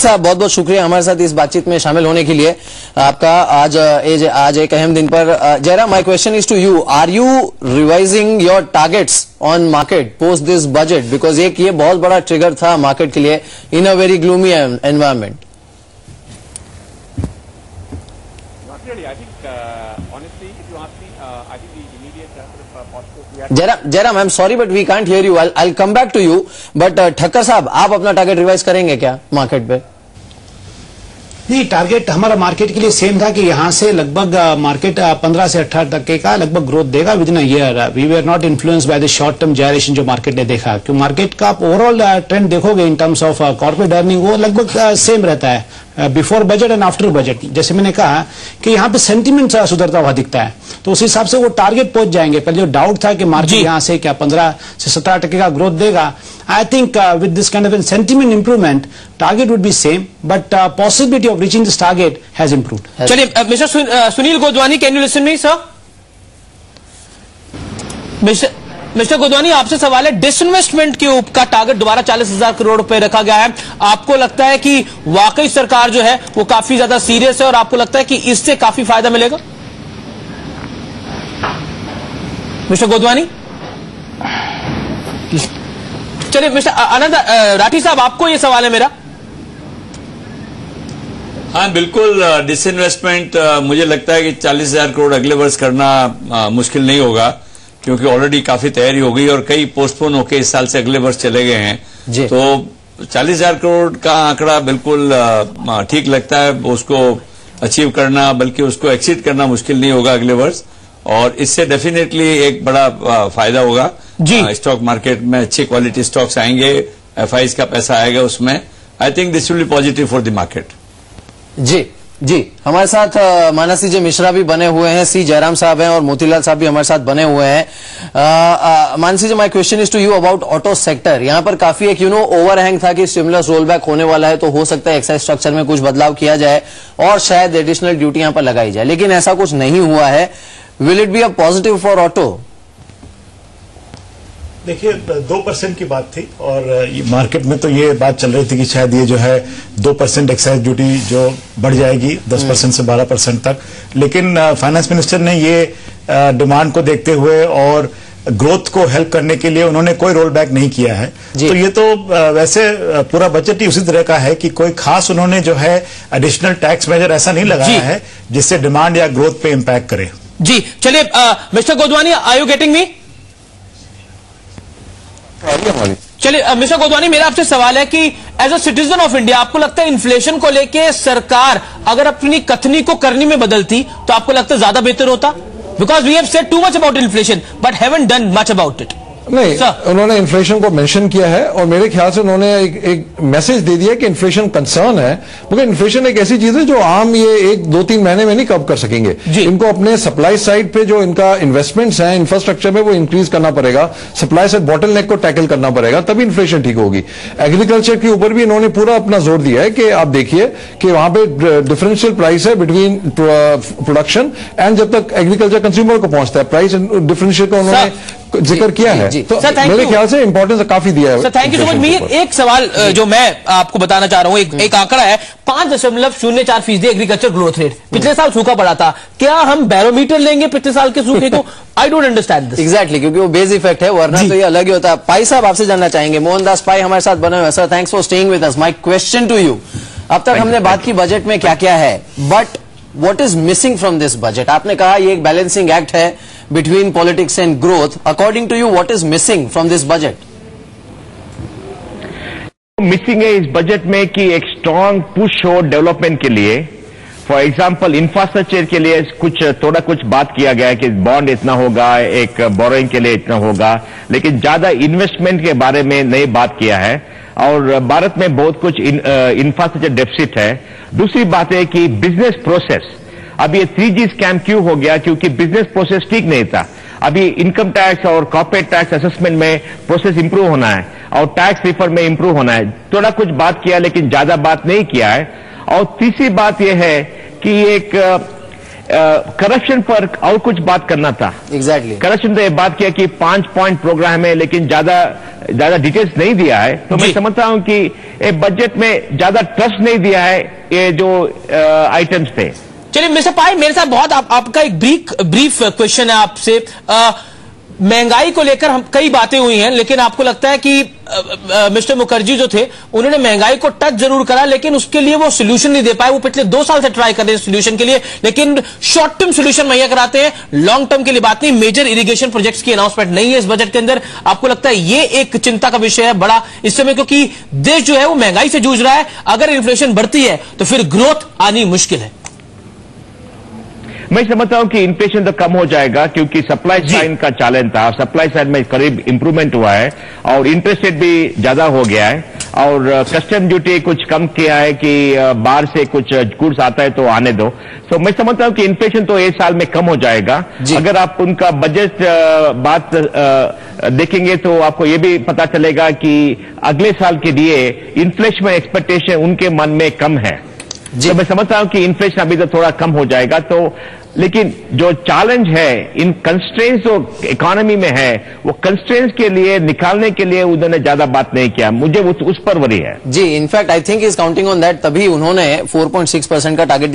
साहब बहुत बहुत शुक्रिया हमारे साथ इस बातचीत में शामिल होने के लिए आपका। आज एक अहम दिन पर Jairam, my question is to you, are you revising your targets on market post this budget? Because एक ये बहुत बड़ा ट्रिगर था मार्केट के लिए in a very gloomy environment. Jairam, I am sorry but we can't hear you. I come back to you, but Thakkar साहब, आप अपना टारगेट रिवाइज करेंगे क्या मार्केट पे? नहीं, टारगेट हमारा मार्केट के लिए सेम था कि यहां से लगभग मार्केट 15 से 18% का लगभग ग्रोथ देगा within a year. We were not influence by the short term gyration जो मार्केट ने देखा, क्योंकि मार्केट का आप ओवरऑल ट्रेंड देखोगे in terms of corporate earning, वो लगभग सेम रहता है before budget and after budget. जैसे मैंने कहा कि यहाँ पे सेंटीमेंट सुधरता हुआ दिखता है, तो उस हिसाब से वो टारगेट पहुंच जाएंगे। पहले जो डाउट था कि मार्केट यहाँ से क्या 15 से 17% का ग्रोथ देगा, I think with this kind of sentiment improvement target would be same, but possibility of reaching this target has improved. चलिए mister Sunil Godwani, can you listen me sir? Mister Godwani, आपसे सवाल है, डिसइन्वेस्टमेंट के का टारगेट दोबारा 40,000 करोड़ रुपए रखा गया है। आपको लगता है कि वाकई सरकार जो है वो काफी ज्यादा सीरियस है और आपको लगता है कि इससे काफी फायदा मिलेगा? मिस्टर गोदवानी, चलिए मिस्टर आनंद राठी साहब, आपको ये सवाल है मेरा। हाँ बिल्कुल, डिसइन्वेस्टमेंट मुझे लगता है कि 40,000 करोड़ अगले वर्ष करना मुश्किल नहीं होगा, क्योंकि ऑलरेडी काफी तैयारी हो गई और कई पोस्टपोन होकर इस साल से अगले वर्ष चले गए हैं। तो 40,000 करोड़ का आंकड़ा बिल्कुल ठीक लगता है। उसको अचीव करना, बल्कि उसको एक्सीड करना मुश्किल नहीं होगा अगले वर्ष, और इससे डेफिनेटली एक बड़ा फायदा होगा। स्टॉक मार्केट में अच्छी क्वालिटी स्टॉक्स आएंगे, एफआईज का पैसा आएगा उसमें। I think this will be positive for the market. जी, हमारे साथ मानसी जी मिश्रा भी बने हुए हैं, सी जयराम साहब हैं और मोतीलाल साहब भी हमारे साथ बने हुए हैं। Mansi ji, my question is to you about auto sector. यहां पर काफी एक ओवरहैंग था कि स्टिमुलस रोल बैक होने वाला है, तो हो सकता है एक्साइज स्ट्रक्चर में कुछ बदलाव किया जाए और शायद एडिशनल ड्यूटी यहां पर लगाई जाए, लेकिन ऐसा कुछ नहीं हुआ है। Will it be a positive for auto? देखिए, 2% की बात थी और ये मार्केट में तो ये बात चल रही थी कि शायद ये जो है 2% एक्साइज ड्यूटी जो बढ़ जाएगी 10% से 12% तक, लेकिन फाइनेंस मिनिस्टर ने ये डिमांड को देखते हुए और ग्रोथ को हेल्प करने के लिए उन्होंने कोई रोल बैक नहीं किया है। तो ये तो वैसे पूरा बजट ही उसी तरह का है कि कोई खास उन्होंने जो है एडिशनल टैक्स मेजर ऐसा नहीं लगाया है जिससे डिमांड या ग्रोथ पे इम्पैक्ट करे। जी, चलिए mister Godwani, are you getting me? चलिए मिस्टर गोदवानी, मेरा आपसे सवाल है कि as a citizen of India आपको लगता है इन्फ्लेशन को लेके सरकार अगर अपनी कथनी को करनी में बदलती तो आपको लगता है ज्यादा बेहतर होता? Because we have said too much about inflation but haven't done much about it. नहीं, उन्होंने इन्फ्लेशन को मेंशन किया है और मेरे ख्याल से उन्होंने एक मैसेज दे दिया कि इन्फ्लेशन कंसर्न है, मगर इन्फ्लेशन एक ऐसी चीज है जो आम ये 1-2-3 महीने में नहीं कब कर सकेंगे। इनको अपने सप्लाई साइड पे जो इनका इन्वेस्टमेंट्स हैं इंफ्रास्ट्रक्चर में वो इंक्रीज करना पड़ेगा, सप्लाई साइड बॉटलनेक को टैकल करना पड़ेगा, तभी इन्फ्लेशन ठीक होगी। एग्रीकल्चर के ऊपर भी इन्होंने पूरा अपना जोर दिया है कि आप देखिए कि वहां पे डिफरेंशियल प्राइस है बिटवीन प्रोडक्शन एंड जब तक एग्रीकल्चर कंज्यूमर को पहुंचता है, प्राइस डिफरेंशियल का उन्होंने जिक्र किया है। तो मेरे ख्याल से इंपॉर्टेंस काफी दिया है। Sir thank you so much. एक सवाल जो मैं आपको बताना चाह रहा हूं, एक आंकड़ा है 5.04% एग्रीकल्चर ग्रोथ रेट। पिछले साल सूखा पड़ा था, क्या हम बैरोमीटर लेंगे पिछले साल के सूखे को? I don't understand this. Exactly, क्योंकि वो बेस इफेक्ट है, वरना तो ये अलग ही होता है। पाई साहब, आपसे जानना चाहेंगे, मोहनदास पाई हमारे साथ बने हुए। Sir thanks for staying with us. My question to you, अब तक हमने बात की बजट में क्या क्या है, but what is missing from this budget? आपने कहा ये एक बैलेंसिंग एक्ट है between politics and growth. According to you, what is missing from this budget? Missing है इस बजट में कि एक स्ट्रांग पुश हो डेवलपमेंट के लिए। फॉर एग्जाम्पल इंफ्रास्ट्रक्चर के लिए थोड़ा कुछ बात किया गया है कि बॉन्ड इतना होगा, एक बोरोइंग के लिए इतना होगा, लेकिन ज्यादा इन्वेस्टमेंट के बारे में नहीं बात किया है। और भारत में बहुत कुछ इंफ्रास्ट्रक्चर डेफिसिट है। दूसरी बात है कि बिजनेस प्रोसेस, अब ये 3G स्कैम क्यों हो गया? क्योंकि बिजनेस प्रोसेस ठीक नहीं था। अभी इनकम टैक्स और कॉर्पोरेट टैक्स असेसमेंट में प्रोसेस इंप्रूव होना है और टैक्स रिफॉर्म में इंप्रूव होना है। थोड़ा कुछ बात किया लेकिन ज्यादा बात नहीं किया है। और तीसरी बात यह है कि एक करप्शन पर और कुछ बात करना था। एग्जैक्टली करप्शन तो ये बात किया कि 5 पॉइंट प्रोग्राम है, लेकिन ज्यादा डिटेल्स नहीं दिया है। तो मैं समझता हूं कि ये बजट में ज्यादा ट्रस्ट नहीं दिया है ये जो आइटम्स थे। चलिए मिस्टर पाई, मेरे साथ बहुत आपका एक ब्रीफ क्वेश्चन है आपसे। महंगाई को लेकर हम कई बातें हुई हैं, लेकिन आपको लगता है कि मिस्टर मुखर्जी जो थे उन्होंने महंगाई को टच जरूर करा, लेकिन उसके लिए वो सोल्यूशन नहीं दे पाए। वो पिछले 2 साल से ट्राई कर रहे हैं सोल्यूशन के लिए, लेकिन शॉर्ट टर्म सोल्यूशन मुहैया कराते हैं, लॉन्ग टर्म के लिए बात नहीं। मेजर इरिगेशन प्रोजेक्ट्स की अनाउंसमेंट नहीं है इस बजट के अंदर। आपको लगता है ये एक चिंता का विषय है बड़ा इस समय, क्योंकि देश जो है वो महंगाई से जूझ रहा है। अगर इन्फ्लेशन बढ़ती है तो फिर ग्रोथ आनी मुश्किल है। मैं समझता हूं कि इन्फ्लेशन तो कम हो जाएगा, क्योंकि सप्लाई साइड का चैलेंज था। सप्लाई साइड में करीब इंप्रूवमेंट हुआ है और इंटरेस्ट रेट भी ज्यादा हो गया है, और कस्टम ड्यूटी कुछ कम किया है कि बाहर से कुछ गुड्स आता है तो आने दो। तो मैं समझता हूं कि इन्फ्लेशन तो इस साल में कम हो जाएगा। अगर आप उनका बजट बात देखेंगे तो आपको ये भी पता चलेगा कि अगले साल के लिए इन्फ्लेशन में एक्सपेक्टेशन उनके मन में कम है। तो मैं समझता हूं कि इन्फ्लेशन अभी तो थोड़ा कम हो जाएगा। तो लेकिन जो चैलेंज है इन कंस्ट्रेंट्स जो इकोनॉमी में है, वो कंस्ट्रेंट्स के लिए निकालने के लिए उन्होंने ज्यादा बात नहीं किया। मुझे उस पर वरी है। जी, in fact I think is counting on that, तभी उन्होंने 4.6% का टारगेट